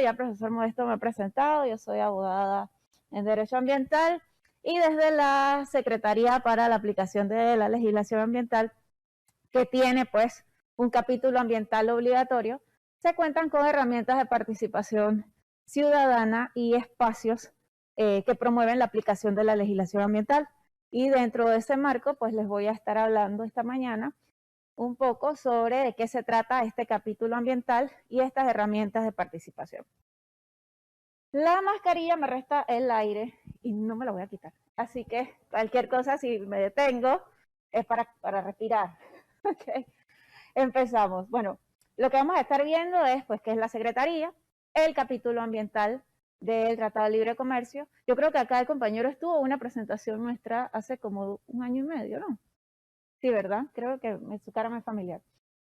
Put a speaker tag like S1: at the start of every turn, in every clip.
S1: ya el profesor Modesto me ha presentado, yo soy abogada en Derecho Ambiental y desde la Secretaría para la Aplicación de la Legislación Ambiental, que tiene pues un capítulo ambiental obligatorio, se cuentan con herramientas de participación ciudadana y espacios que promueven la aplicación de la legislación ambiental. Y dentro de ese marco, pues les voy a estar hablando esta mañana un poco sobre de qué se trata este capítulo ambiental y estas herramientas de participación. La mascarilla me resta el aire y no me la voy a quitar. Así que cualquier cosa, si me detengo, es para respirar. Okay. Empezamos. Bueno, lo que vamos a estar viendo es pues qué es la Secretaría, el capítulo ambiental del Tratado de Libre Comercio. Yo creo que acá el compañero estuvo una presentación nuestra hace como 1 año y medio, ¿no? Sí, ¿verdad? Creo que su cara me es familiar.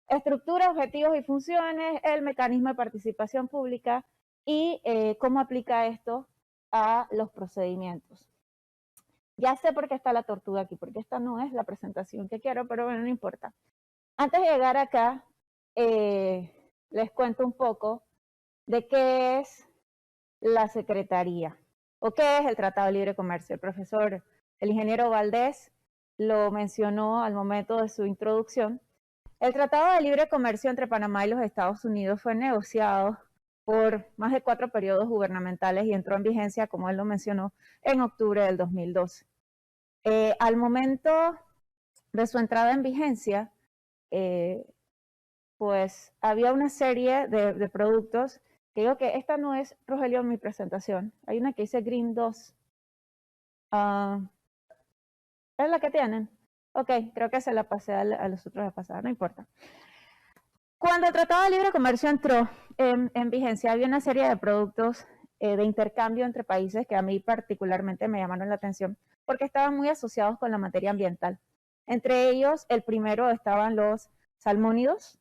S1: Estructura, objetivos y funciones, el mecanismo de participación pública y cómo aplica esto a los procedimientos. Ya sé por qué está la tortuga aquí, porque esta no es la presentación que quiero, pero bueno, no importa. Antes de llegar acá, les cuento un poco de qué es la Secretaría o qué es el Tratado de Libre Comercio. El profesor, el ingeniero Valdés, lo mencionó al momento de su introducción. El Tratado de Libre Comercio entre Panamá y los Estados Unidos fue negociado por más de 4 periodos gubernamentales y entró en vigencia, como él lo mencionó, en octubre del 2012. Al momento de su entrada en vigencia, pues había una serie de productos que digo que esta no es, Rogelio, mi presentación. Hay una que dice Green 2. ¿Es la que tienen? Ok, creo que se la pasé a los otros de pasada, no importa. Cuando el Tratado de Libre Comercio entró en vigencia, había una serie de productos de intercambio entre países que a mí particularmente me llamaron la atención porque estaban muy asociados con la materia ambiental. Entre ellos, el primero estaban los salmónidos,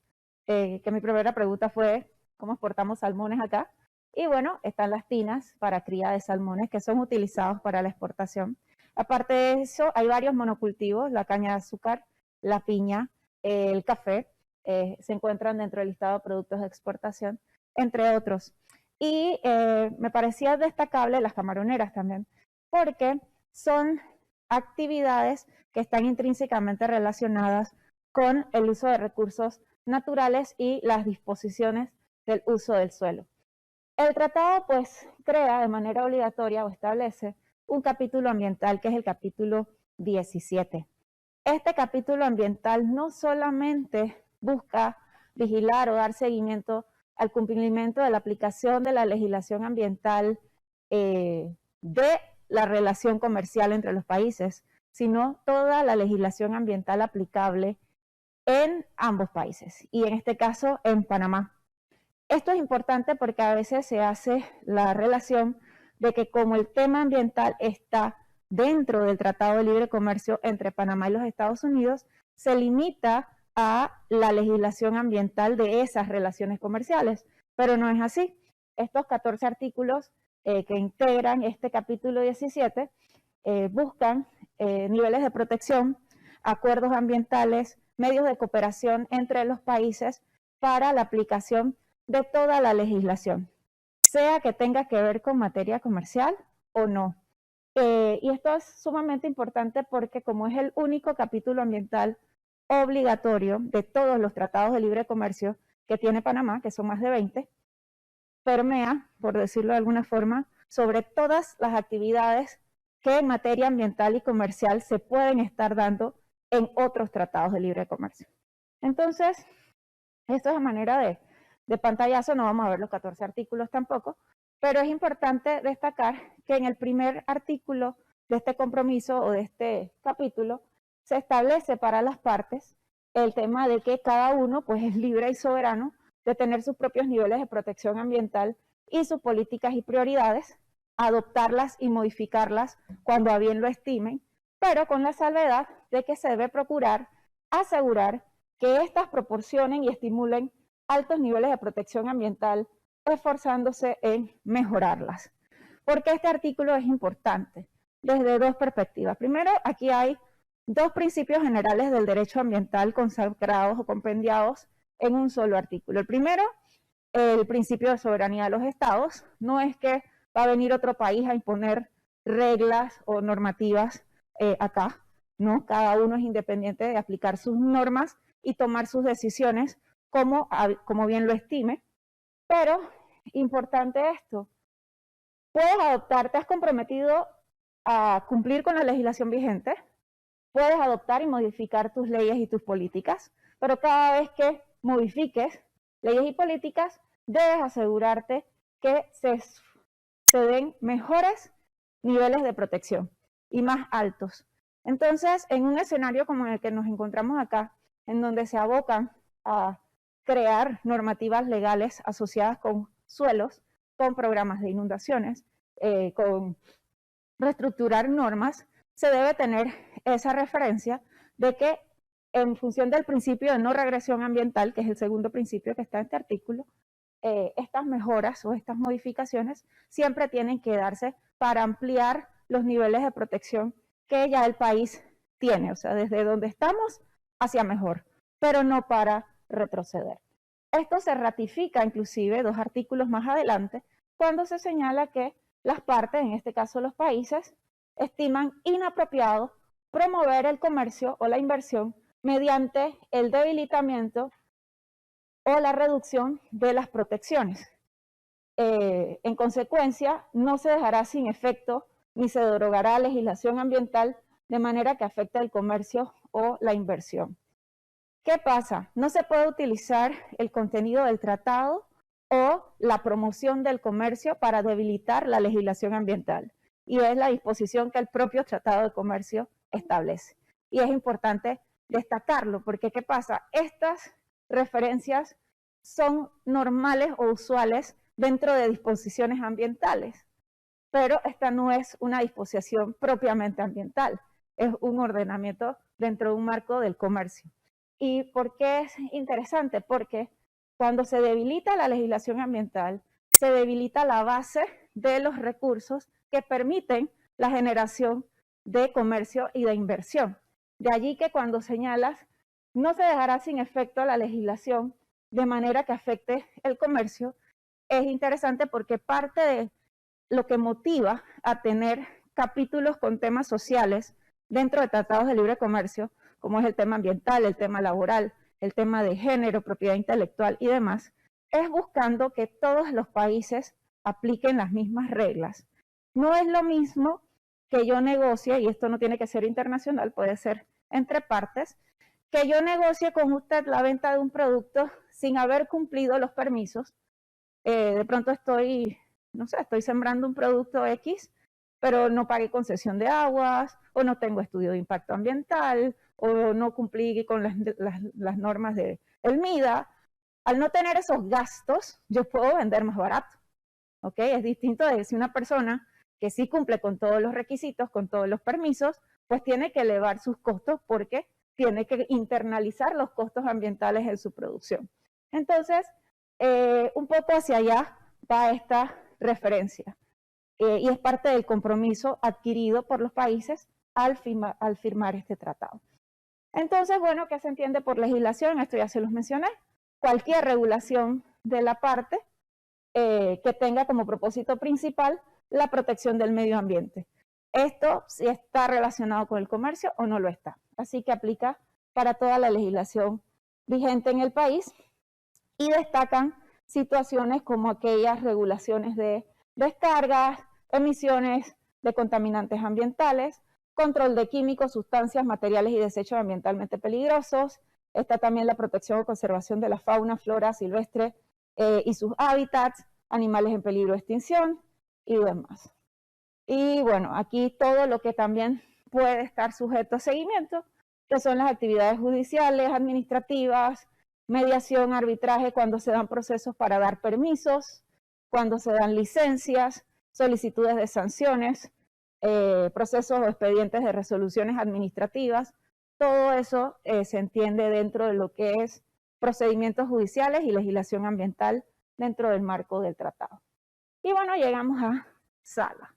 S1: que mi primera pregunta fue, ¿cómo exportamos salmones acá? Y bueno, están las tinas para cría de salmones que son utilizados para la exportación. Aparte de eso, hay varios monocultivos, la caña de azúcar, la piña, el café, se encuentran dentro del listado de productos de exportación, entre otros. Y me parecía destacable las camaroneras también, porque son actividades que están intrínsecamente relacionadas con el uso de recursos naturales y las disposiciones del uso del suelo. El tratado pues crea de manera obligatoria o establece un capítulo ambiental que es el capítulo 17. Este capítulo ambiental no solamente busca vigilar o dar seguimiento al cumplimiento de la aplicación de la legislación ambiental de la relación comercial entre los países, sino toda la legislación ambiental aplicable en ambos países y en este caso en Panamá. Esto es importante porque a veces se hace la relación de que como el tema ambiental está dentro del Tratado de Libre Comercio entre Panamá y los Estados Unidos, se limita a la legislación ambiental de esas relaciones comerciales, pero no es así. Estos 14 artículos que integran este capítulo 17 buscan niveles de protección, acuerdos ambientales, medios de cooperación entre los países para la aplicación de toda la legislación, sea que tenga que ver con materia comercial o no. Y esto es sumamente importante porque como es el único capítulo ambiental obligatorio de todos los tratados de libre comercio que tiene Panamá, que son más de 20, permea, por decirlo de alguna forma, sobre todas las actividades que en materia ambiental y comercial se pueden estar dando en otros tratados de libre comercio. Entonces, esto es a manera de pantallazo, no vamos a ver los 14 artículos tampoco, pero es importante destacar que en el primer artículo de este compromiso o de este capítulo se establece para las partes el tema de que cada uno pues, es libre y soberano de tener sus propios niveles de protección ambiental y sus políticas y prioridades, adoptarlas y modificarlas cuando a bien lo estimen, pero con la salvedad de que se debe procurar asegurar que éstas proporcionen y estimulen altos niveles de protección ambiental, esforzándose en mejorarlas. ¿Por qué este artículo es importante? Desde 2 perspectivas. Primero, aquí hay 2 principios generales del derecho ambiental consagrados o compendiados en un solo artículo. El primero el principio de soberanía de los estados. No es que va a venir otro país a imponer reglas o normativas acá, ¿no? Cada uno es independiente de aplicar sus normas y tomar sus decisiones como bien lo estime. Pero, importante esto, puedes adoptar, te has comprometido a cumplir con la legislación vigente, puedes adoptar y modificar tus leyes y tus políticas, pero cada vez que modifiques leyes y políticas, debes asegurarte que se den mejores niveles de protección y más altos. Entonces, en un escenario como el que nos encontramos acá, en donde se abocan a crear normativas legales asociadas con suelos, con programas de inundaciones, con reestructurar normas, se debe tener esa referencia de que en función del principio de no regresión ambiental, que es el segundo principio que está en este artículo, estas mejoras o estas modificaciones siempre tienen que darse para ampliar los niveles de protección que ya el país tiene, o sea, desde donde estamos hacia mejor, pero no para retroceder. Esto se ratifica inclusive 2 artículos más adelante, cuando se señala que las partes, en este caso los países, estiman inapropiado promover el comercio o la inversión mediante el debilitamiento o la reducción de las protecciones. En consecuencia, no se dejará sin efecto ni se derogará legislación ambiental de manera que afecte el comercio o la inversión. ¿Qué pasa? No se puede utilizar el contenido del tratado o la promoción del comercio para debilitar la legislación ambiental. Y es la disposición que el propio Tratado de Comercio establece. Y es importante destacarlo, porque ¿qué pasa? Estas referencias son normales o usuales dentro de disposiciones ambientales, pero esta no es una disposición propiamente ambiental, es un ordenamiento dentro de un marco del comercio. ¿Y por qué es interesante? Porque cuando se debilita la legislación ambiental, se debilita la base de los recursos que permiten la generación de comercio y de inversión. De allí que cuando señalas, no se dejará sin efecto la legislación de manera que afecte el comercio, es interesante porque parte de lo que motiva a tener capítulos con temas sociales dentro de tratados de libre comercio, como es el tema ambiental, el tema laboral, el tema de género, propiedad intelectual y demás, es buscando que todos los países apliquen las mismas reglas. No es lo mismo que yo negocie, y esto no tiene que ser internacional, puede ser entre partes, que yo negocie con usted la venta de un producto sin haber cumplido los permisos. De pronto estoy sembrando un producto X, pero no pagué concesión de aguas, o no tengo estudio de impacto ambiental, o no cumplí con las normas del MIDA. Al no tener esos gastos, yo puedo vender más barato. ¿Ok? Es distinto de si una persona que sí cumple con todos los requisitos, con todos los permisos, pues tiene que elevar sus costos porque tiene que internalizar los costos ambientales en su producción. Entonces, un poco hacia allá va esta referencia. Y es parte del compromiso adquirido por los países al firmar este tratado. Entonces, bueno, ¿qué se entiende por legislación? Esto ya se los mencioné. Cualquier regulación de la parte que tenga como propósito principal la protección del medio ambiente. Esto si está relacionado con el comercio o no lo está. Así que aplica para toda la legislación vigente en el país y destacan situaciones como aquellas regulaciones de descargas, emisiones de contaminantes ambientales, control de químicos, sustancias, materiales y desechos ambientalmente peligrosos. Está también la protección o conservación de la fauna, flora silvestre y sus hábitats, animales en peligro de extinción y demás. Y bueno, aquí todo lo que también puede estar sujeto a seguimiento, que son las actividades judiciales, administrativas, mediación, arbitraje, cuando se dan procesos para dar permisos, cuando se dan licencias, solicitudes de sanciones, procesos o expedientes de resoluciones administrativas. Todo eso se entiende dentro de lo que es procedimientos judiciales y legislación ambiental dentro del marco del tratado. Y bueno, llegamos a SALA.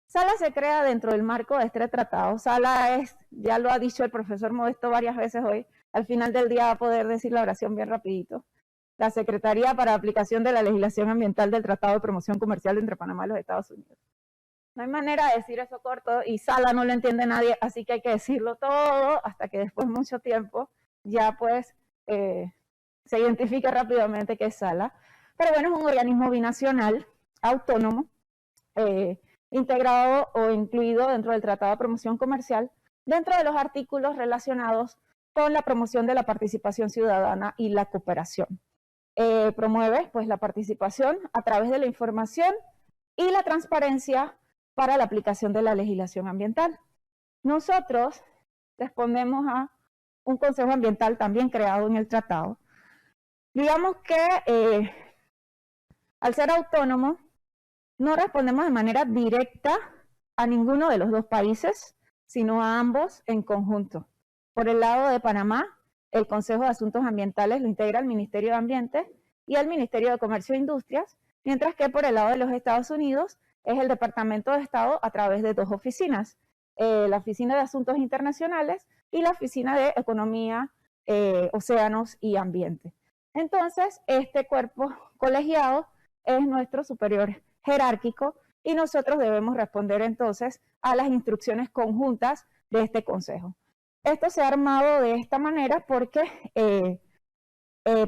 S1: SALA se crea dentro del marco de este tratado. SALA es, ya lo ha dicho el profesor Modesto varias veces hoy, al final del día va a poder decir la oración bien rapidito. la Secretaría para Aplicación de la Legislación Ambiental del Tratado de Promoción Comercial entre Panamá y los Estados Unidos. No hay manera de decir eso corto y Sala no lo entiende nadie, así que hay que decirlo todo hasta que después de mucho tiempo ya pues se identifica rápidamente que es Sala. Pero bueno, es un organismo binacional, autónomo, integrado o incluido dentro del Tratado de Promoción Comercial, dentro de los artículos relacionados con la promoción de la participación ciudadana y la cooperación. Promueve pues la participación a través de la información y la transparencia para la aplicación de la legislación ambiental. Nosotros respondemos a un Consejo Ambiental también creado en el tratado. Digamos que al ser autónomo, no respondemos de manera directa a ninguno de los dos países, sino a ambos en conjunto. Por el lado de Panamá, el Consejo de Asuntos Ambientales lo integra el Ministerio de Ambiente y el Ministerio de Comercio e Industrias, mientras que por el lado de los Estados Unidos es el Departamento de Estado a través de dos oficinas, la Oficina de Asuntos Internacionales y la Oficina de Economía, Océanos y Ambiente. Entonces, este cuerpo colegiado es nuestro superior jerárquico y nosotros debemos responder entonces a las instrucciones conjuntas de este consejo. Esto se ha armado de esta manera porque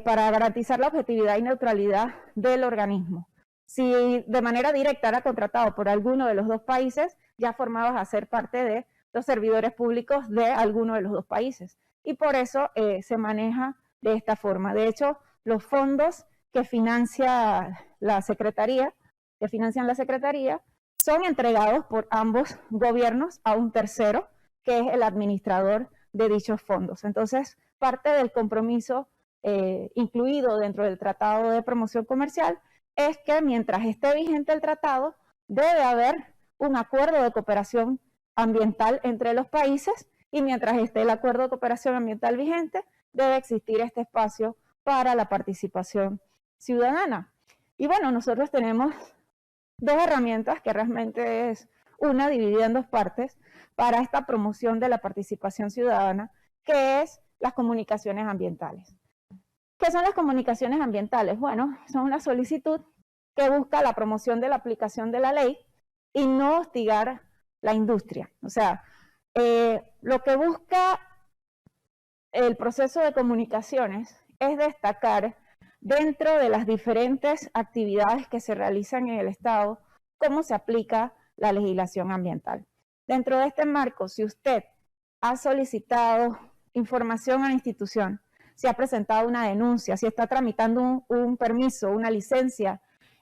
S1: para garantizar la objetividad y neutralidad del organismo. Si de manera directa era contratado por alguno de los dos países, ya formabas a ser parte de los servidores públicos de alguno de los dos países. Y por eso se maneja de esta forma. De hecho, los fondos que financia la Secretaría, son entregados por ambos gobiernos a un tercero, que es el administrador de dichos fondos. Entonces, parte del compromiso incluido dentro del Tratado de Promoción Comercial es que mientras esté vigente el tratado, debe haber un acuerdo de cooperación ambiental entre los países y mientras esté el acuerdo de cooperación ambiental vigente, debe existir este espacio para la participación ciudadana. Y bueno, nosotros tenemos dos herramientas que realmente es una dividida en dos partes para esta promoción de la participación ciudadana, que es las comunicaciones ambientales. ¿Qué son las comunicaciones ambientales? Bueno, son una solicitud que busca la promoción de la aplicación de la ley y no hostigar la industria. O sea, lo que busca el proceso de comunicaciones es destacar dentro de las diferentes actividades que se realizan en el Estado cómo se aplica la legislación ambiental. Dentro de este marco, si usted ha solicitado información a la institución, si ha presentado una denuncia, si está tramitando un permiso, una licencia,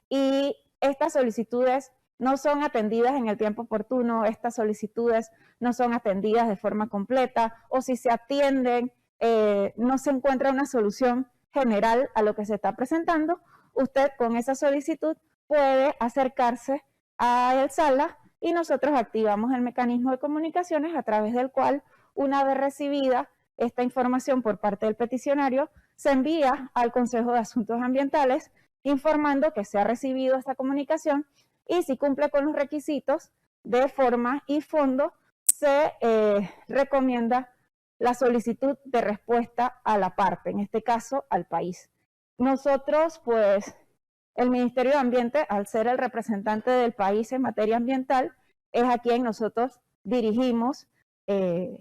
S1: y estas solicitudes no son atendidas en el tiempo oportuno, estas solicitudes no son atendidas de forma completa, o si se atienden, no se encuentra una solución general a lo que se está presentando, usted con esa solicitud puede acercarse a el SALA y nosotros activamos el mecanismo de comunicaciones a través del cual, una vez recibida esta información por parte del peticionario, se envía al Consejo de Asuntos Ambientales informando que se ha recibido esta comunicación y si cumple con los requisitos de forma y fondo, se recomienda la solicitud de respuesta a la parte, en este caso al país. Nosotros, pues, el Ministerio de Ambiente, al ser el representante del país en materia ambiental, es a quien nosotros dirigimos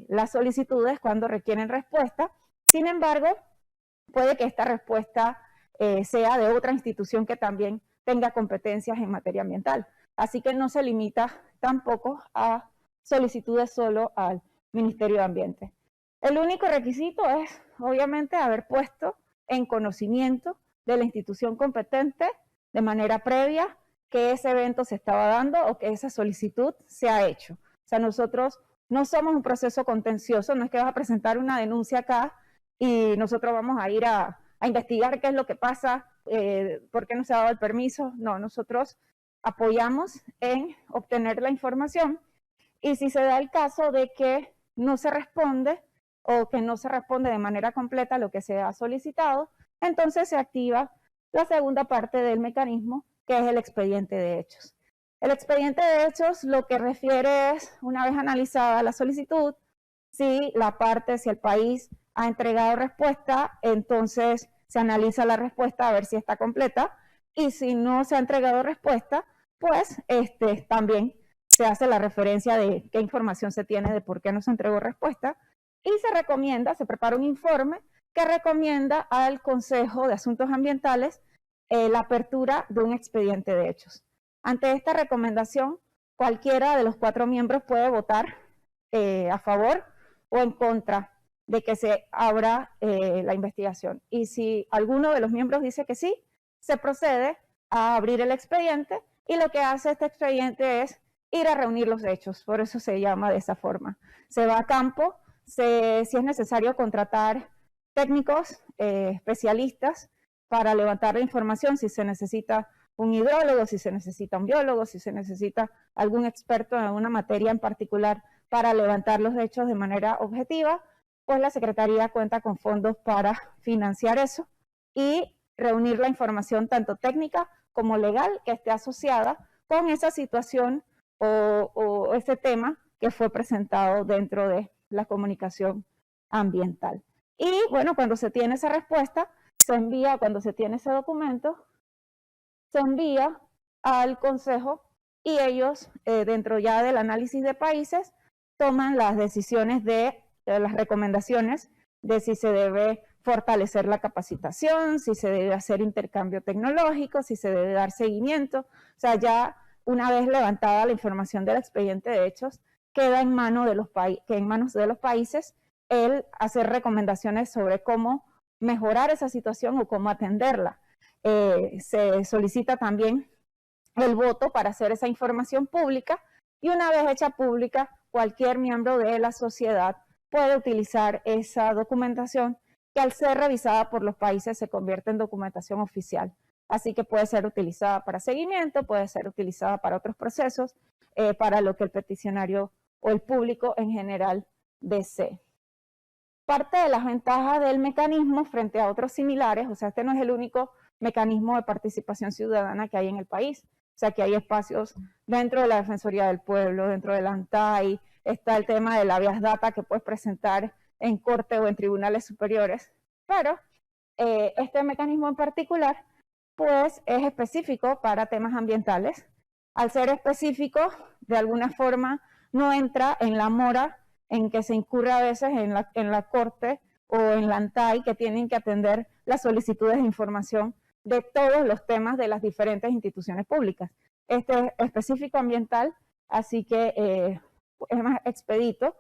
S1: las solicitudes cuando requieren respuesta. Sin embargo, puede que esta respuesta sea de otra institución que también tenga competencias en materia ambiental. Así que no se limita tampoco a solicitudes solo al Ministerio de Ambiente. El único requisito es, obviamente, haber puesto en conocimiento de la institución competente de manera previa que ese evento se estaba dando o que esa solicitud se ha hecho. O sea, nosotros no somos un proceso contencioso, no es que vas a presentar una denuncia acá y nosotros vamos a ir a investigar qué es lo que pasa, por qué no se ha dado el permiso. No, nosotros apoyamos en obtener la información y si se da el caso de que no se responde o que no se responde de manera completa a lo que se ha solicitado, entonces se activa la segunda parte del mecanismo, que es el expediente de hechos. El expediente de hechos lo que refiere es, una vez analizada la solicitud, si el país ha entregado respuesta, entonces se analiza la respuesta a ver si está completa, y si no se ha entregado respuesta, pues también se hace la referencia de qué información se tiene de por qué no se entregó respuesta, y se recomienda, se prepara un informe que recomienda al Consejo de Asuntos Ambientales la apertura de un expediente de hechos. Ante esta recomendación, cualquiera de los 4 miembros puede votar a favor o en contra de que se abra la investigación. Y si alguno de los miembros dice que sí, se procede a abrir el expediente, y lo que hace este expediente es ir a reunir los hechos, por eso se llama de esa forma. Se va a campo, si es necesario contratar técnicos, especialistas, para levantar la información, si se necesita un hidrólogo, si se necesita un biólogo, si se necesita algún experto en alguna materia en particular para levantar los hechos de manera objetiva, pues la Secretaría cuenta con fondos para financiar eso y reunir la información tanto técnica como legal que esté asociada con esa situación o ese tema que fue presentado dentro de la comunicación ambiental. Y bueno, cuando se tiene esa respuesta, se envía, cuando se tiene ese documento, se envía al Consejo, y ellos, dentro ya del análisis de países, toman las decisiones de las recomendaciones de si se debe fortalecer la capacitación, si se debe hacer intercambio tecnológico, si se debe dar seguimiento. O sea, ya una vez levantada la información del expediente de hechos, queda en manos de los países el hacer recomendaciones sobre cómo mejorar esa situación o cómo atenderla. Se solicita también el voto para hacer esa información pública, y una vez hecha pública, cualquier miembro de la sociedad puede utilizar esa documentación, que al ser revisada por los países se convierte en documentación oficial. Así que puede ser utilizada para seguimiento, puede ser utilizada para otros procesos, para lo que el peticionario o el público en general desee. Parte de las ventajas del mecanismo frente a otros similares, o sea, este no es el único mecanismo de participación ciudadana que hay en el país, o sea, que hay espacios dentro de la Defensoría del Pueblo, dentro de la ANTAI, está el tema del habeas data que puedes presentar en corte o en tribunales superiores, pero este mecanismo en particular pues es específico para temas ambientales. Al ser específico, de alguna forma no entra en la mora en que se incurre a veces en la corte o en la ANTAI, que tienen que atender las solicitudes de información de todos los temas de las diferentes instituciones públicas. Este es específico ambiental, así que es más expedito.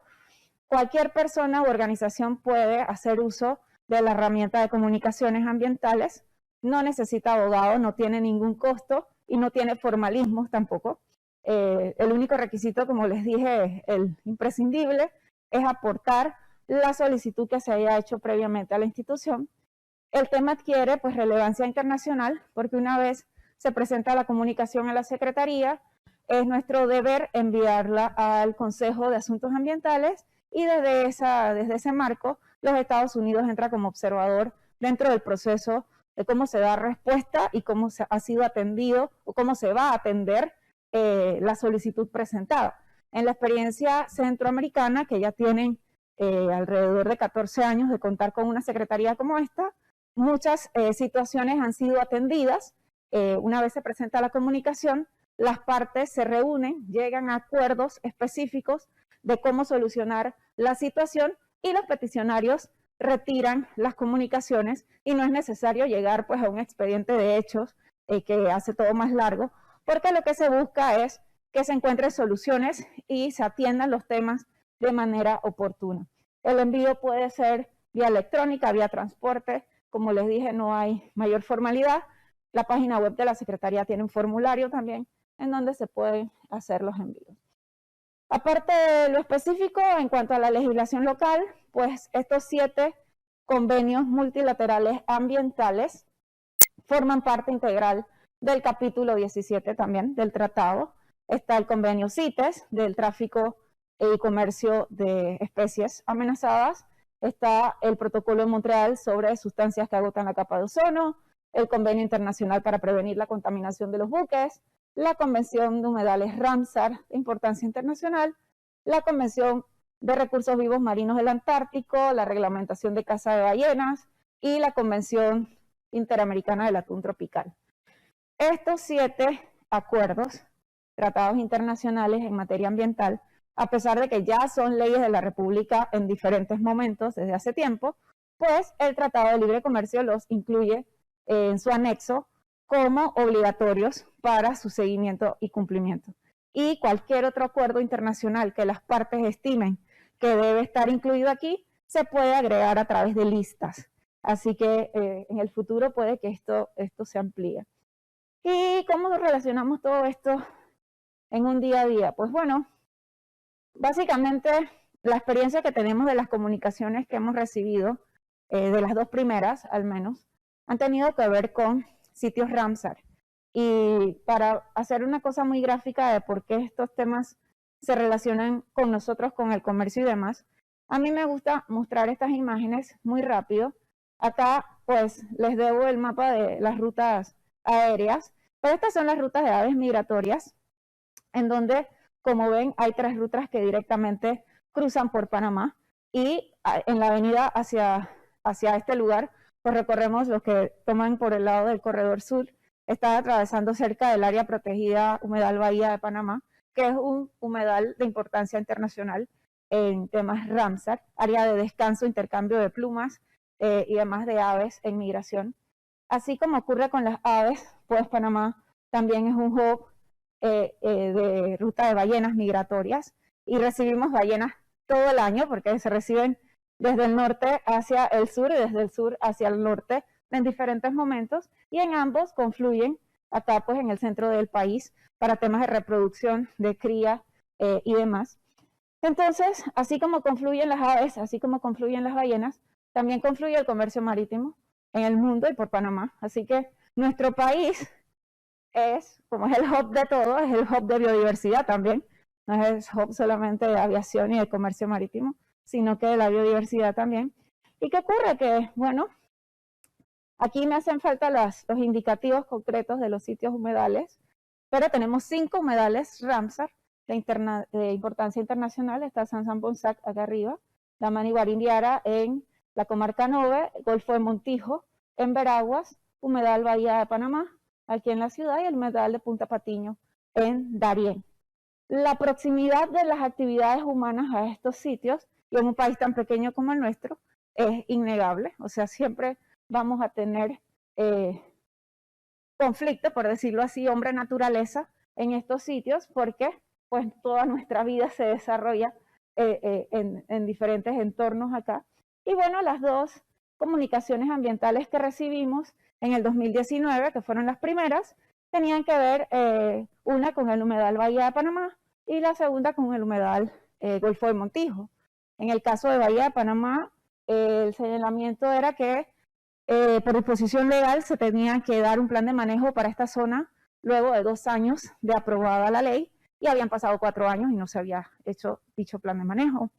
S1: Cualquier persona u organización puede hacer uso de la herramienta de comunicaciones ambientales, no necesita abogado, no tiene ningún costo y no tiene formalismos tampoco. El único requisito, como les dije, el imprescindible, es aportar la solicitud que se haya hecho previamente a la institución. El tema adquiere pues relevancia internacional, porque una vez se presenta la comunicación a la Secretaría, es nuestro deber enviarla al Consejo de Asuntos Ambientales, y desde ese marco los Estados Unidos entra como observador dentro del proceso de cómo se da respuesta y cómo ha sido atendido o cómo se va a atender la solicitud presentada. En la experiencia centroamericana, que ya tienen alrededor de 14 años de contar con una secretaría como esta, muchas situaciones han sido atendidas. Una vez se presenta la comunicación, las partes se reúnen, llegan a acuerdos específicos de cómo solucionar la situación, y los peticionarios retiran las comunicaciones, y no es necesario llegar pues a un expediente de hechos que hace todo más largo, porque lo que se busca es que se encuentren soluciones y se atiendan los temas de manera oportuna. El envío puede ser vía electrónica, vía transporte, como les dije, no hay mayor formalidad. La página web de la Secretaría tiene un formulario también en donde se pueden hacer los envíos. Aparte de lo específico, en cuanto a la legislación local, pues estos 7 convenios multilaterales ambientales forman parte integral del capítulo 17 también del tratado. Está el convenio CITES del tráfico y comercio de especies amenazadas, está el protocolo de Montreal sobre sustancias que agotan la capa de ozono, el convenio internacional para prevenir la contaminación de los buques, la Convención de Humedales Ramsar de importancia internacional, la Convención de Recursos Vivos Marinos del Antártico, la reglamentación de caza de ballenas y la Convención Interamericana del Atún Tropical. Estos 7 acuerdos, tratados internacionales en materia ambiental, a pesar de que ya son leyes de la República en diferentes momentos desde hace tiempo, pues el Tratado de Libre Comercio los incluye en su anexo como obligatorios para su seguimiento y cumplimiento. Y cualquier otro acuerdo internacional que las partes estimen que debe estar incluido aquí, se puede agregar a través de listas. Así que en el futuro puede que esto se amplíe. ¿Y cómo relacionamos todo esto en un día a día? Pues bueno, básicamente la experiencia que tenemos de las comunicaciones que hemos recibido, de las 2 primeras al menos, han tenido que ver con sitios Ramsar. Y para hacer una cosa muy gráfica de por qué estos temas se relacionan con nosotros, con el comercio y demás, a mí me gusta mostrar estas imágenes muy rápido. Acá pues les debo el mapa de las rutas aéreas, pero estas son las rutas de aves migratorias, en donde, como ven, hay 3 rutas que directamente cruzan por Panamá, y en la avenida hacia este lugar, pues recorremos los que toman por el lado del corredor sur. Está atravesando cerca del área protegida Humedal Bahía de Panamá, que es un humedal de importancia internacional en temas Ramsar, área de descanso, intercambio de plumas y demás de aves en migración. Así como ocurre con las aves, pues Panamá también es un hub de ruta de ballenas migratorias, y recibimos ballenas todo el año porque se reciben desde el norte hacia el sur y desde el sur hacia el norte en diferentes momentos, y en ambos confluyen acá pues en el centro del país para temas de reproducción, de cría y demás. Entonces, así como confluyen las aves, así como confluyen las ballenas, también confluye el comercio marítimo en el mundo y por Panamá. Así que nuestro país es, como es el hub de todo, es el hub de biodiversidad también. No es el hub solamente de aviación y de comercio marítimo, sino que de la biodiversidad también. ¿Y qué ocurre? Que, bueno, aquí me hacen falta los indicativos concretos de los sitios humedales, pero tenemos 5 humedales Ramsar de importancia internacional. Está San Bonsac acá arriba, la Maniguarindiara en la comarca Nove, Golfo de Montijo en Veraguas, Humedal Bahía de Panamá aquí en la ciudad, y el humedal de Punta Patiño en Darién. La proximidad de las actividades humanas a estos sitios, y en un país tan pequeño como el nuestro, es innegable. O sea, siempre vamos a tener conflicto, por decirlo así, hombre-naturaleza en estos sitios, porque pues toda nuestra vida se desarrolla en diferentes entornos acá. Y bueno, las 2 comunicaciones ambientales que recibimos en el 2019, que fueron las primeras, tenían que ver una con el humedal Bahía de Panamá y la segunda con el humedal Golfo de Montijo. En el caso de Bahía de Panamá, el señalamiento era que por disposición legal se tenía que dar un plan de manejo para esta zona luego de 2 años de aprobada la ley, y habían pasado 4 años y no se había hecho dicho plan de manejo.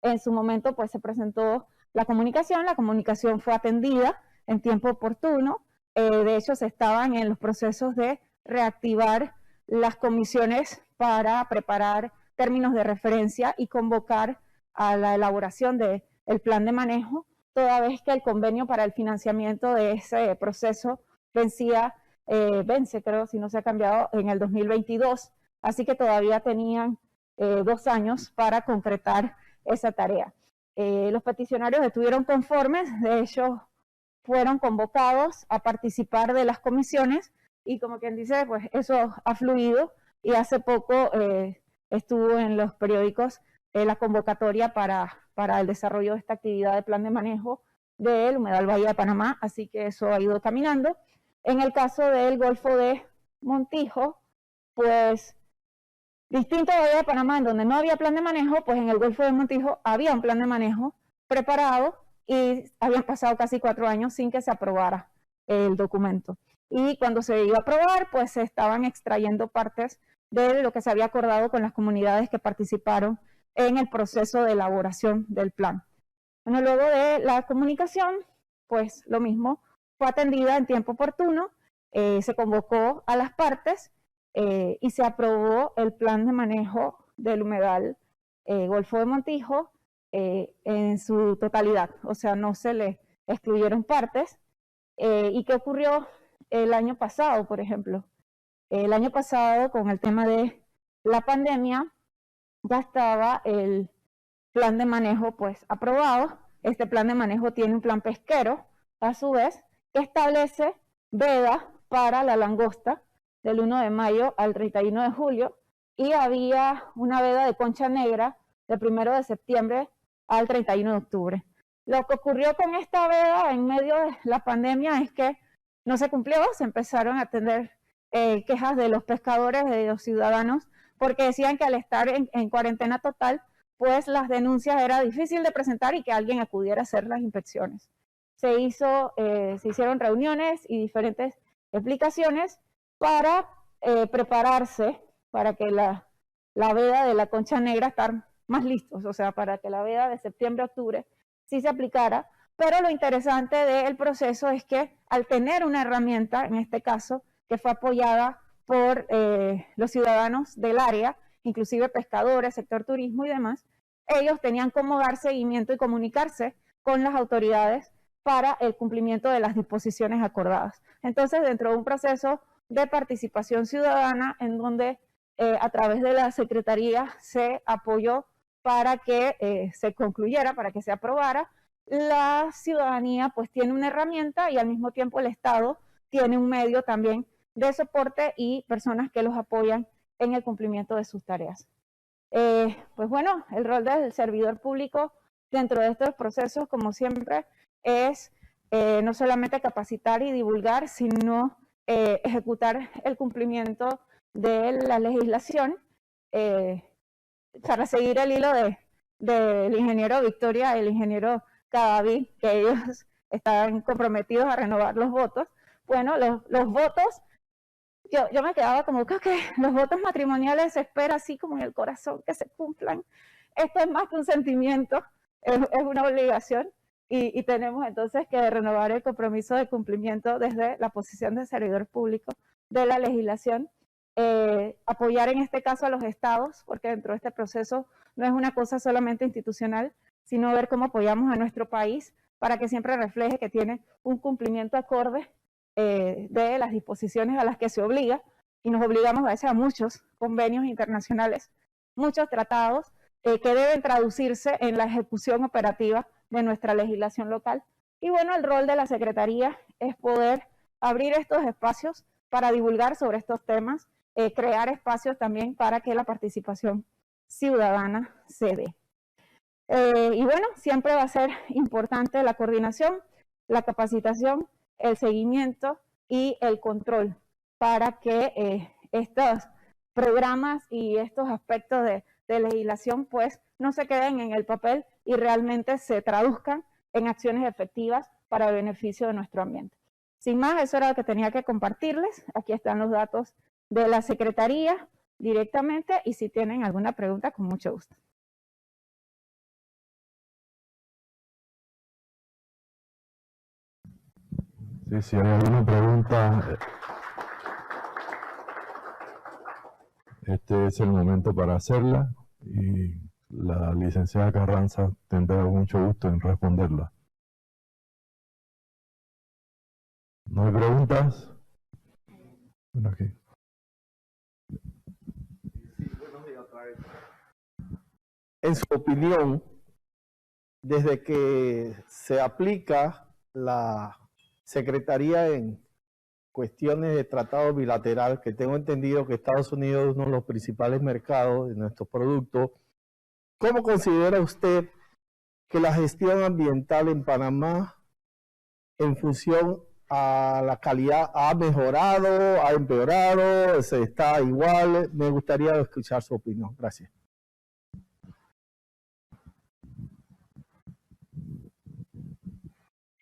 S1: En su momento pues se presentó la comunicación fue atendida en tiempo oportuno. De hecho, se estaban en los procesos de reactivar las comisiones para preparar términos de referencia y convocar a la elaboración del plan de manejo, toda vez que el convenio para el financiamiento de ese proceso vence, creo, si no se ha cambiado, en el 2022. Así que todavía tenían 2 años para concretar esa tarea. Los peticionarios estuvieron conformes, de hecho fueron convocados a participar de las comisiones, y como quien dice, pues eso ha fluido, y hace poco estuvo en los periódicos la convocatoria para el desarrollo de esta actividad de plan de manejo del humedal Bahía de Panamá, así que eso ha ido caminando. En el caso del Golfo de Montijo, pues distinto a Bahía de Panamá, en donde no había plan de manejo, pues en el Golfo de Montijo había un plan de manejo preparado, y habían pasado casi 4 años sin que se aprobara el documento. Y cuando se iba a aprobar, pues se estaban extrayendo partes de lo que se había acordado con las comunidades que participaron en el proceso de elaboración del plan. Bueno, luego de la comunicación, pues lo mismo, fue atendida en tiempo oportuno, se convocó a las partes y se aprobó el plan de manejo del humedal Golfo de Montijo en su totalidad. O sea, no se le excluyeron partes, ¿Y qué ocurrió el año pasado, por ejemplo? El año pasado, con el tema de la pandemia, ya estaba el plan de manejo pues aprobado. Este plan de manejo tiene un plan pesquero, a su vez, que establece veda para la langosta del 1 de mayo al 31 de julio, y había una veda de concha negra del 1 de septiembre al 31 de octubre. Lo que ocurrió con esta veda en medio de la pandemia es que no se cumplió, se empezaron a atender quejas de los pescadores, de los ciudadanos, porque decían que al estar en cuarentena total, pues las denuncias era difícil de presentar y que alguien acudiera a hacer las inspecciones. Se hicieron reuniones y diferentes explicaciones para prepararse para que la veda de la concha negra estar más listos, o sea, para que la veda de septiembre a octubre sí se aplicara. Pero lo interesante del proceso es que al tener una herramienta, en este caso, que fue apoyada por los ciudadanos del área, inclusive pescadores, sector turismo y demás, ellos tenían cómo dar seguimiento y comunicarse con las autoridades para el cumplimiento de las disposiciones acordadas. Entonces, dentro de un proceso de participación ciudadana, en donde a través de la Secretaría se apoyó para que se concluyera, para que se aprobara, la ciudadanía pues tiene una herramienta y al mismo tiempo el Estado tiene un medio también de soporte y personas que los apoyan en el cumplimiento de sus tareas. Pues bueno, el rol del servidor público dentro de estos procesos, como siempre, es no solamente capacitar y divulgar, sino ejecutar el cumplimiento de la legislación, para seguir el hilo del ingeniero Victoria y el ingeniero Cadavid, que ellos están comprometidos a renovar los votos. Bueno, los votos, yo me quedaba como que los votos matrimoniales se espera así como en el corazón que se cumplan. Esto es más que un sentimiento, es una obligación, y tenemos entonces que renovar el compromiso de cumplimiento desde la posición de servidor público de la legislación, apoyar en este caso a los estados, porque dentro de este proceso no es una cosa solamente institucional, sino ver cómo apoyamos a nuestro país para que siempre refleje que tiene un cumplimiento acorde de las disposiciones a las que se obliga, y nos obligamos a veces a muchos convenios internacionales, muchos tratados que deben traducirse en la ejecución operativa de nuestra legislación local. Y bueno, el rol de la Secretaría es poder abrir estos espacios para divulgar sobre estos temas, crear espacios también para que la participación ciudadana se dé. Y bueno, siempre va a ser importante la coordinación, la capacitación, el seguimiento y el control para que estos programas y estos aspectos de legislación pues no se queden en el papel y realmente se traduzcan en acciones efectivas para el beneficio de nuestro ambiente. Sin más, eso era lo que tenía que compartirles. Aquí están los datos de la Secretaría directamente, y si tienen alguna pregunta, con mucho gusto.
S2: Sí, si hay alguna pregunta, este es el momento para hacerla, y la licenciada Carranza tendrá mucho gusto en responderla. ¿No hay preguntas? Bueno, aquí.
S3: En su opinión, desde que se aplica la Secretaría en cuestiones de tratado bilateral, que tengo entendido que Estados Unidos es uno de los principales mercados de nuestros productos, ¿cómo considera usted que la gestión ambiental en Panamá, en función a la calidad, ha mejorado, ha empeorado, se está igual? Me gustaría escuchar su opinión. Gracias.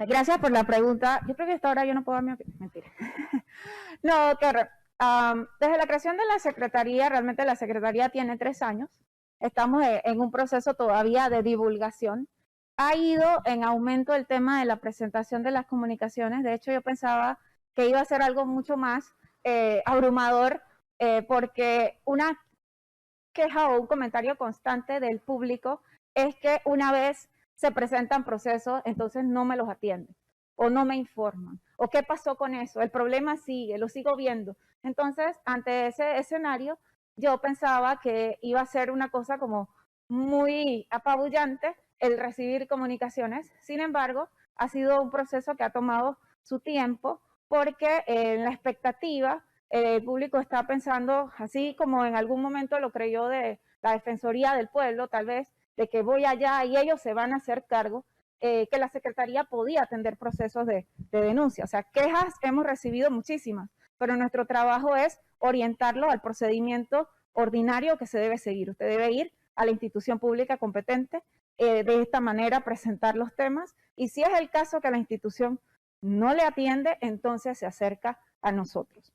S1: Gracias por la pregunta. Yo creo que hasta ahora yo no puedo dar mi opinión. Mentira. No, desde la creación de la Secretaría, realmente la Secretaría tiene 3 años. Estamos en un proceso todavía de divulgación. Ha ido en aumento el tema de la presentación de las comunicaciones. De hecho, yo pensaba que iba a ser algo mucho más abrumador, porque una queja o un comentario constante del público es que una vez se presentan procesos, entonces no me los atienden. o no me informan, o qué pasó con eso, el problema sigue, lo sigo viendo. Entonces, ante ese escenario, yo pensaba que iba a ser una cosa como muy apabullante el recibir comunicaciones. Sin embargo, ha sido un proceso que ha tomado su tiempo porque en la expectativa el público está pensando, así como en algún momento lo creyó de la Defensoría del Pueblo, tal vez, de que voy allá y ellos se van a hacer cargo, que la Secretaría podía atender procesos de denuncia. O sea, quejas hemos recibido muchísimas, pero nuestro trabajo es orientarlo al procedimiento ordinario que se debe seguir. Usted debe ir a la institución pública competente, de esta manera presentar los temas, y si es el caso que la institución no le atiende, entonces se acerca a nosotros.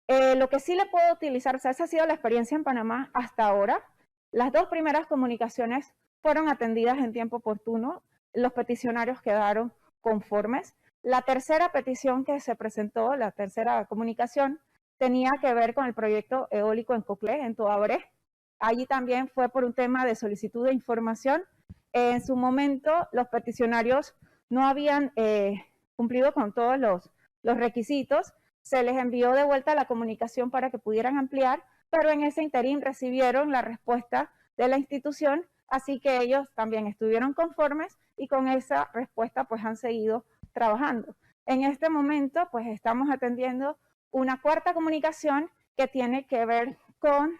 S1: Lo que sí le puedo utilizar, o sea, esa ha sido la experiencia en Panamá hasta ahora. Las 2 primeras comunicaciones fueron atendidas en tiempo oportuno, los peticionarios quedaron conformes. La tercera petición que se presentó, la tercera comunicación, tenía que ver con el proyecto eólico en Coclé, en Toabré. Allí también fue por un tema de solicitud de información. En su momento, los peticionarios no habían cumplido con todos los requisitos. Se les envió de vuelta la comunicación para que pudieran ampliar, pero en ese interín recibieron la respuesta de la institución, así que ellos también estuvieron conformes y con esa respuesta pues han seguido trabajando. En este momento pues estamos atendiendo una cuarta comunicación que tiene que ver con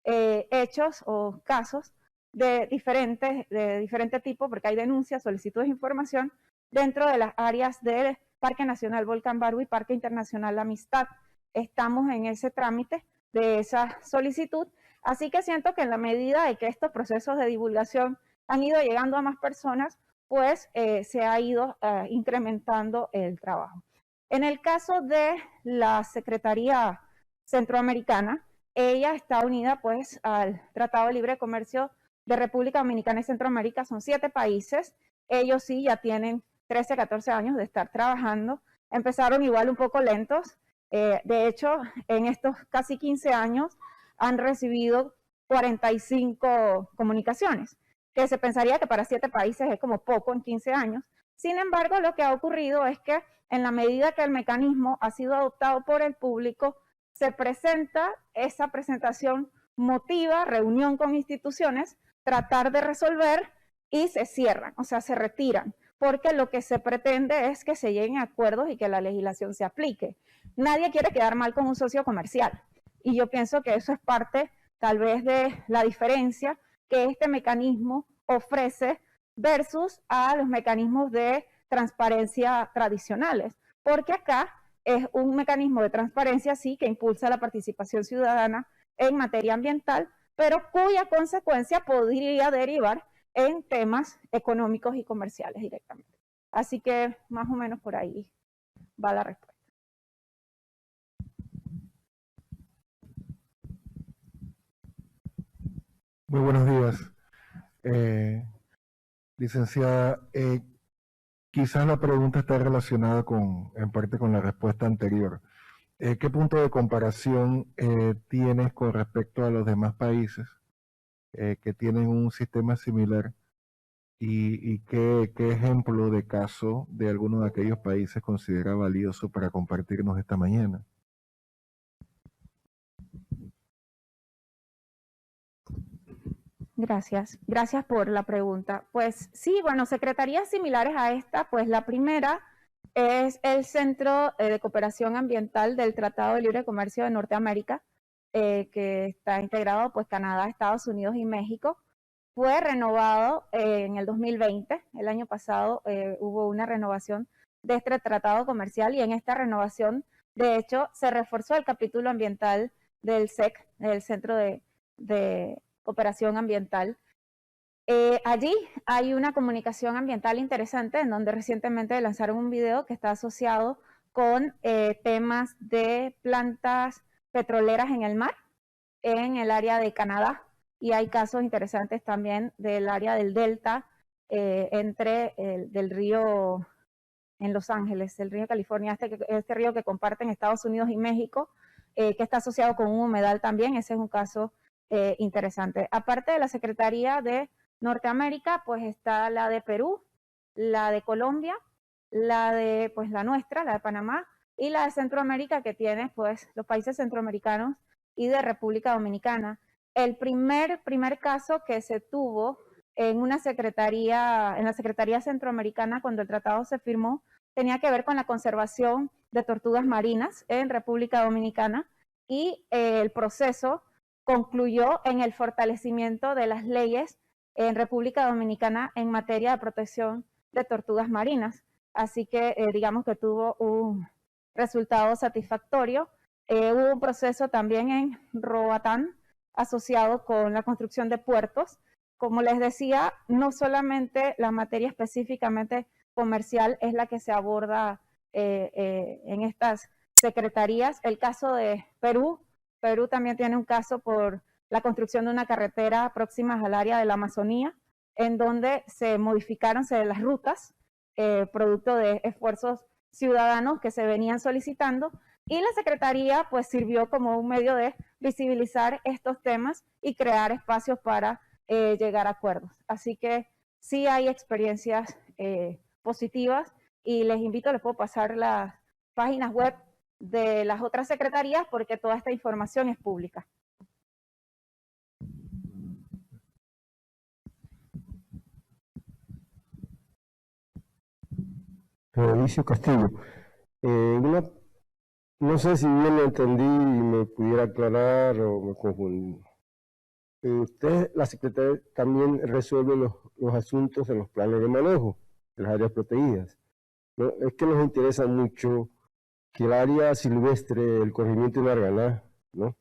S1: hechos o casos de diferente tipo, porque hay denuncias, solicitudes de información dentro de las áreas del Parque Nacional Volcán Barú y Parque Internacional La Amistad. Estamos en ese trámite de esa solicitud, así que siento que en la medida de que estos procesos de divulgación han ido llegando a más personas, pues se ha ido incrementando el trabajo. En el caso de la Secretaría Centroamericana, ella está unida pues al Tratado de Libre Comercio de República Dominicana y Centroamérica, son 7 países, ellos sí ya tienen 13, 14 años de estar trabajando, empezaron igual un poco lentos, de hecho en estos casi 15 años han recibido 45 comunicaciones, que se pensaría que para 7 países es como poco en 15 años, sin embargo lo que ha ocurrido es que en la medida que el mecanismo ha sido adoptado por el público, se presenta, esa presentación motiva, reunión con instituciones, tratar de resolver y se cierran, o sea, se retiran, porque lo que se pretende es que se lleguen a acuerdos y que la legislación se aplique. Nadie quiere quedar mal con un socio comercial y yo pienso que eso es parte tal vez de la diferencia que este mecanismo ofrece versus a los mecanismos de transparencia tradicionales, porque acá es un mecanismo de transparencia, sí, que impulsa la participación ciudadana en materia ambiental, pero cuya consecuencia podría derivar en temas económicos y comerciales directamente. Así que más o menos por ahí va la respuesta.
S4: Muy buenos días, licenciada. Quizás la pregunta está relacionada en parte con la respuesta anterior. ¿Qué punto de comparación tienes con respecto a los demás países que tienen un sistema similar y qué ejemplo de caso de alguno de aquellos países considera valioso para compartirnos esta mañana?
S1: Gracias por la pregunta. Pues sí, bueno, secretarías similares a esta, pues la primera es el Centro de Cooperación Ambiental del Tratado de Libre Comercio de Norteamérica, que está integrado pues Canadá, Estados Unidos y México. Fue renovado en el 2020, el año pasado hubo una renovación de este tratado comercial y en esta renovación, de hecho, se reforzó el capítulo ambiental del SEC, del Centro de Cooperación Ambiental. Allí hay una comunicación ambiental interesante en donde recientemente lanzaron un video que está asociado con temas de plantas petroleras en el mar, en el área de Canadá, y hay casos interesantes también del área del delta del río en Los Ángeles, el río California, este río que comparten Estados Unidos y México, que está asociado con un humedal también. Ese es un caso interesante. Aparte de la Secretaría de Norteamérica, pues está la de Perú, la de Colombia, la nuestra, la de Panamá, y la de Centroamérica, que tiene pues los países centroamericanos y de República Dominicana. El primer caso que se tuvo en la Secretaría Centroamericana cuando el tratado se firmó, tenía que ver con la conservación de tortugas marinas en República Dominicana, y el proceso concluyó en el fortalecimiento de las leyes en República Dominicana en materia de protección de tortugas marinas. Así que digamos que tuvo un resultado satisfactorio. Hubo un proceso también en Roatán asociado con la construcción de puertos. Como les decía, no solamente la materia específicamente comercial es la que se aborda en estas secretarías. El caso de Perú también tiene un caso por la construcción de una carretera próxima al área de la Amazonía, en donde se modificaron las rutas, producto de esfuerzos ciudadanos que se venían solicitando, y la Secretaría pues sirvió como un medio de visibilizar estos temas y crear espacios para llegar a acuerdos. Así que sí hay experiencias positivas, y les invito, les puedo pasar las páginas web de las otras secretarías porque toda esta información es pública.
S5: Alicio Castillo. No sé si bien lo entendí y me pudiera aclarar o me confundí. Usted, la Secretaría, también resuelve los asuntos de los planes de manejo de las áreas protegidas, ¿no? Es que nos interesa mucho que el área silvestre, el corregimiento de Marganá, ¿no?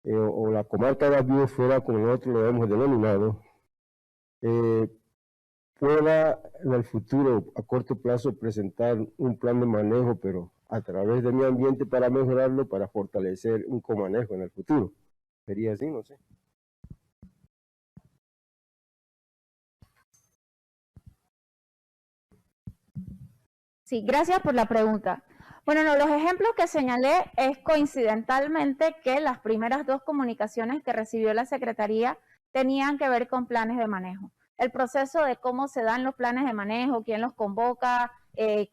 S5: O la comarca de la biosfera, como nosotros lo hemos denominado, pueda en el futuro, a corto plazo, presentar un plan de manejo, pero a través de medio ambiente para mejorarlo, para fortalecer un comanejo en el futuro. ¿Sería así? No sé.
S1: Sí, gracias por la pregunta. Bueno, no, los ejemplos que señalé es coincidentalmente que las primeras dos comunicaciones que recibió la Secretaría tenían que ver con planes de manejo. El proceso de cómo se dan los planes de manejo, quién los convoca,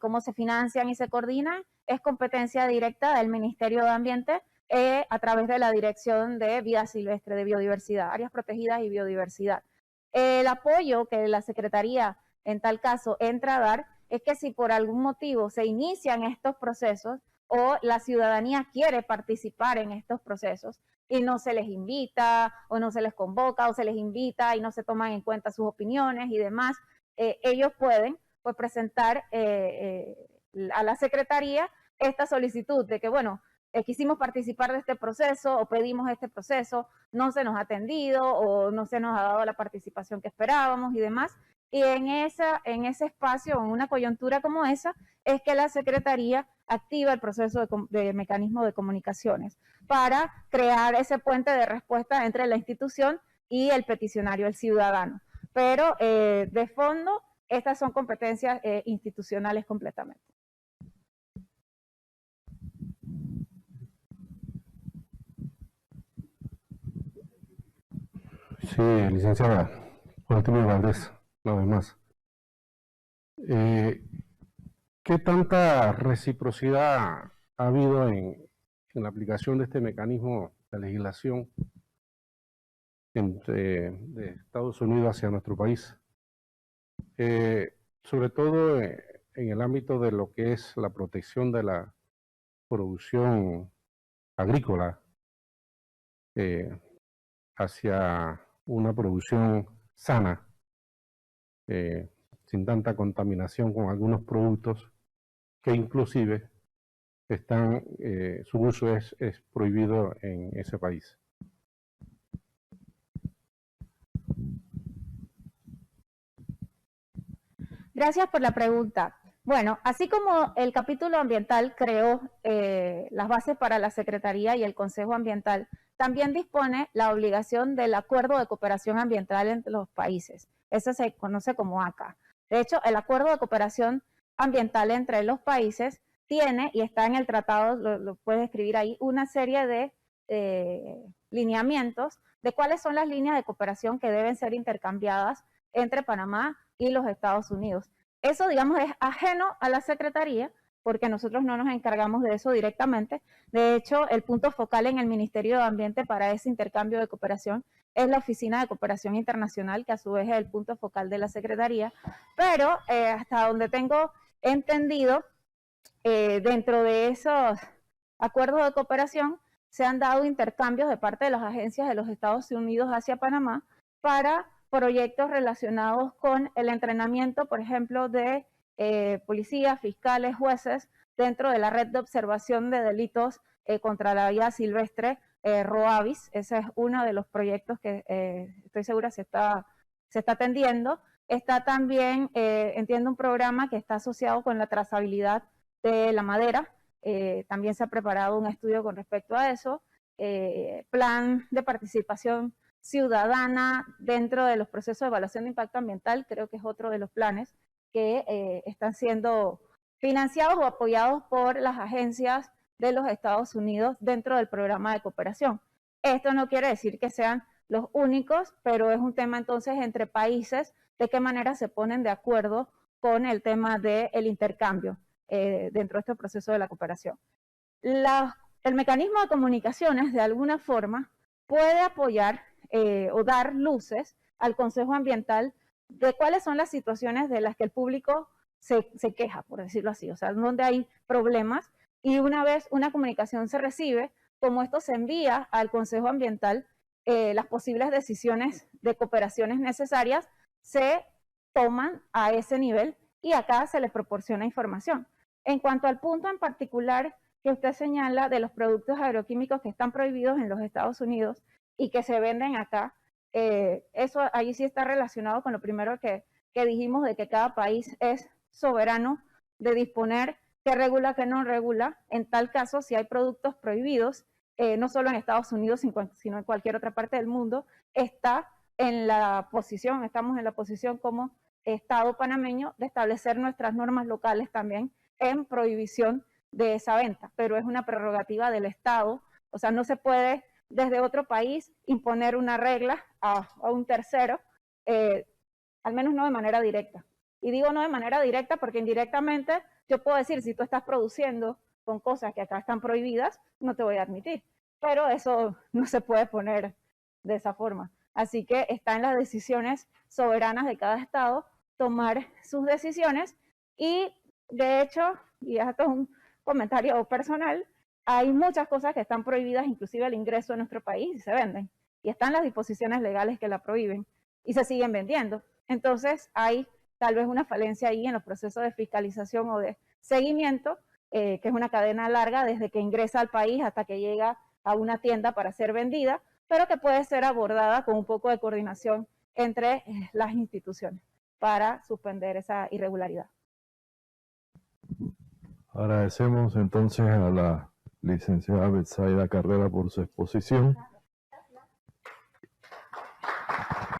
S1: cómo se financian y se coordinan, es competencia directa del Ministerio de Ambiente a través de la Dirección de Vida Silvestre, de Biodiversidad, Áreas Protegidas y Biodiversidad. El apoyo que la Secretaría en tal caso entra a dar es que si por algún motivo se inician estos procesos o la ciudadanía quiere participar en estos procesos y no se les invita o no se les convoca o se les invita y no se toman en cuenta sus opiniones y demás, ellos pueden pues presentar a la Secretaría esta solicitud de que, bueno, quisimos participar de este proceso o pedimos este proceso, no se nos ha atendido o no se nos ha dado la participación que esperábamos y demás. Y en ese espacio, en una coyuntura como esa, es que la Secretaría activa el proceso de mecanismo de comunicaciones para crear ese puente de respuesta entre la institución y el peticionario, el ciudadano. Pero de fondo, estas son competencias institucionales completamente.
S6: Sí, licenciada Gualtimir Valdés, nada más. ¿Qué tanta reciprocidad ha habido en la aplicación de este mecanismo de legislación de Estados Unidos hacia nuestro país? Sobre todo en el ámbito de lo que es la protección de la producción agrícola hacia una producción sana, sin tanta contaminación con algunos productos que inclusive su uso es prohibido en ese país.
S1: Gracias por la pregunta. Bueno, así como el capítulo ambiental creó las bases para la Secretaría y el Consejo Ambiental, también dispone la obligación del Acuerdo de Cooperación Ambiental entre los países. Eso se conoce como ACA. De hecho, el Acuerdo de Cooperación Ambiental entre los países tiene, y está en el tratado, lo puedes escribir ahí, una serie de lineamientos de cuáles son las líneas de cooperación que deben ser intercambiadas entre Panamá y los Estados Unidos. Eso, digamos, es ajeno a la Secretaría, porque nosotros no nos encargamos de eso directamente. De hecho, el punto focal en el Ministerio de Ambiente para ese intercambio de cooperación es la Oficina de Cooperación Internacional, que a su vez es el punto focal de la Secretaría, pero hasta donde tengo entendido, dentro de esos acuerdos de cooperación se han dado intercambios de parte de las agencias de los Estados Unidos hacia Panamá para proyectos relacionados con el entrenamiento, por ejemplo, de policías, fiscales, jueces, dentro de la red de observación de delitos contra la vida silvestre, ROAVIS. Ese es uno de los proyectos que estoy segura se está atendiendo. Está también, entiendo, un programa que está asociado con la trazabilidad de la madera. También se ha preparado un estudio con respecto a eso. Plan de participación ciudadana dentro de los procesos de evaluación de impacto ambiental, creo que es otro de los planes que están siendo financiados o apoyados por las agencias de los Estados Unidos dentro del programa de cooperación. Esto no quiere decir que sean los únicos, pero es un tema entonces entre países de qué manera se ponen de acuerdo con el tema del intercambio dentro de este proceso de la cooperación. El mecanismo de comunicaciones, de alguna forma, puede apoyar o dar luces al Consejo Ambiental de cuáles son las situaciones de las que el público se queja, por decirlo así, o sea, donde hay problemas, y una vez una comunicación se recibe, como esto se envía al Consejo Ambiental, las posibles decisiones de cooperaciones necesarias se toman a ese nivel y acá se les proporciona información. En cuanto al punto en particular que usted señala de los productos agroquímicos que están prohibidos en los Estados Unidos y que se venden acá, eso ahí sí está relacionado con lo primero que dijimos, de que cada país es soberano de disponer qué regula, qué no regula. En tal caso, si hay productos prohibidos, no solo en Estados Unidos, sino en cualquier otra parte del mundo, estamos en la posición como Estado panameño de establecer nuestras normas locales también en prohibición de esa venta, pero es una prerrogativa del Estado, o sea, no se puede desde otro país imponer una regla a un tercero, al menos no de manera directa. Y digo no de manera directa porque indirectamente yo puedo decir, si tú estás produciendo con cosas que acá están prohibidas, no te voy a admitir, pero eso no se puede poner de esa forma. Así que está en las decisiones soberanas de cada estado tomar sus decisiones, y de hecho, y esto es un comentario personal, hay muchas cosas que están prohibidas, inclusive el ingreso a nuestro país, y se venden, y están las disposiciones legales que la prohíben, y se siguen vendiendo. Entonces hay tal vez una falencia ahí en los procesos de fiscalización o de seguimiento, que es una cadena larga desde que ingresa al país hasta que llega a una tienda para ser vendida, pero que puede ser abordada con un poco de coordinación entre las instituciones para suspender esa irregularidad.
S2: Agradecemos entonces a la licenciada Betsaida Carrera por su exposición.